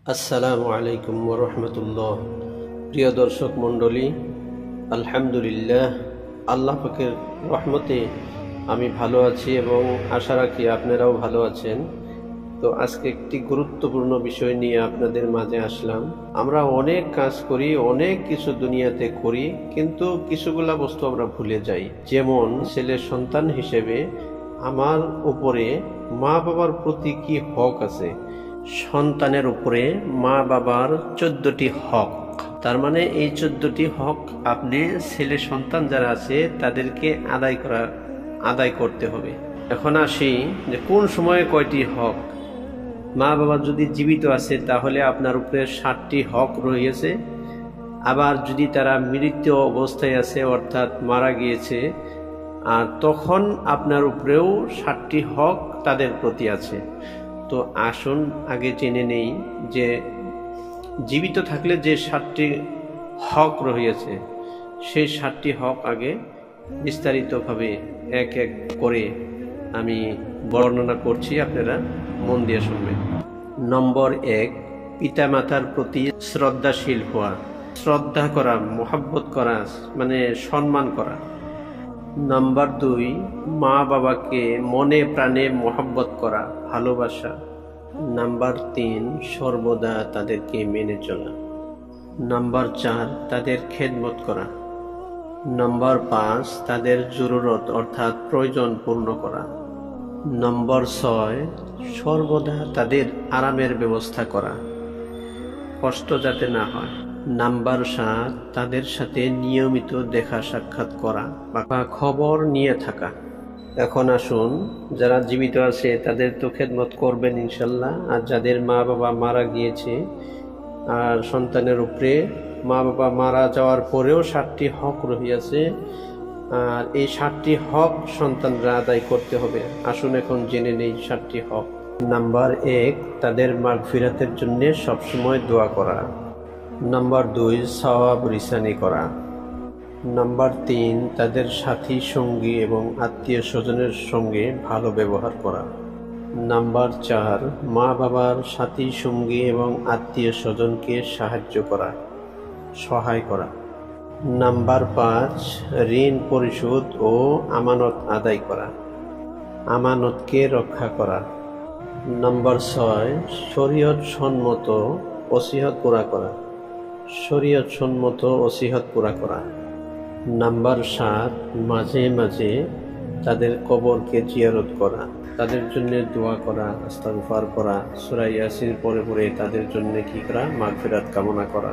আসসালামু আলাইকুম ওয়া রাহমাতুল্লাহ। প্রিয় দর্শক মণ্ডলী, আলহামদুলিল্লাহ, আল্লাহ পাকের রহমতে আমি ভালো আছি এবং আশা রাখি আপনারাও ভালো আছেন। তো আজকে একটি গুরুত্বপূর্ণ বিষয় নিয়ে আপনাদের মাঝে আসলাম। আমরা অনেক কাজ করি, অনেক কিছু দুনিয়াতে করি, কিন্তু কিছুগুলা বস্তু আমরা ভুলে যাই। যেমন ছেলে সন্তান হিসেবে আমার উপরে মা বাবার প্রতি কি হক আছে। সন্তানের উপরে মা বাবার 14টি হক। তার মানে এই 14টি হক আপনি ছেলে সন্তান যারা আছে তাদেরকে আদায় করতে হবে। এখন আসি যে কোন সময়ে কয়টি হক। মা বাবা যদি জীবিত আছে তাহলে আপনার উপরে 7টি হক রয়েছে। আবার যদি তারা মৃত অবস্থায় আছে অর্থাৎ মারা গিয়েছে, আর তখন আপনার উপরেও 7টি হক তাদের প্রতি আছে। তো আসুন আগে জেনে নেই যে জীবিত থাকলে যে 7টি হক রয়েছে সেই 7টি হক আগে বিস্তারিতভাবে এক এক করে আমি বর্ণনা করছি, আপনারা মন দিয়ে শুনবেন। নম্বর 1, পিতামাতার প্রতি শ্রদ্ধাশীল হওয়া। শ্রদ্ধা করা, মোহাব্বত করা, মানে সম্মান করা। নাম্বার 2, মা বাবাকে মনে প্রাণে মোহাব্বত করা, ভালোবাসা। নাম্বার 3, সর্বদা তাদেরকে মেনে চলা। নাম্বার 4, তাদের খেদমত করা। নাম্বার 5, তাদের জরুরত অর্থাৎ প্রয়োজন পূর্ণ করা। নাম্বার 6, সর্বদা তাদের আরামের ব্যবস্থা করা, কষ্ট যাতে না হয়। নাম্বার 7, তাদের সাথে নিয়মিত দেখা সাক্ষাৎ করা বা খবর নিয়ে থাকা। এখন আসুন, যারা জীবিত আছে তাদের তো খেদমত করবেন ইনশাল্লাহ, আর যাদের মা বাবা মারা গিয়েছে আর সন্তানের উপরে মা বাবা মারা যাওয়ার পরেও 7টি হক রহিয়াছে, আর এই 7টি হক সন্তানরা আদায় করতে হবে। আসুন এখন জেনে নেই 7টি হক। নাম্বার 1, তাদের মাগফিরাতের জন্য সবসময় দোয়া করা। নাম্বার 2, সওয়াব রিসানি করা। নাম্বার 3, তাদের সাথী সঙ্গী এবং আত্মীয় স্বজনের সঙ্গে ভালো ব্যবহার করা। নাম্বার 4, মা বাবার সাথী সঙ্গী এবং আত্মীয় স্বজনকে সাহায্য করা, সহায় করা। নাম্বার 5, ঋণ পরিশোধ ও আমানত আদায় করা, আমানতকে রক্ষা করা। নাম্বার 6, শরীয়ত সম্মত ওসিয়ত পুরা করা, শরীয়ত সম্মত ওসিয়ত পুরা করা। নাম্বার 7, মাঝে মাঝে তাদের কবরকে জিয়ারত করা, তাদের জন্য দোয়া করা, ইস্তিগফার করা, সূরা ইয়াসিন পড়ে পড়ে তাদের জন্য কি করা, মাগফিরাত কামনা করা।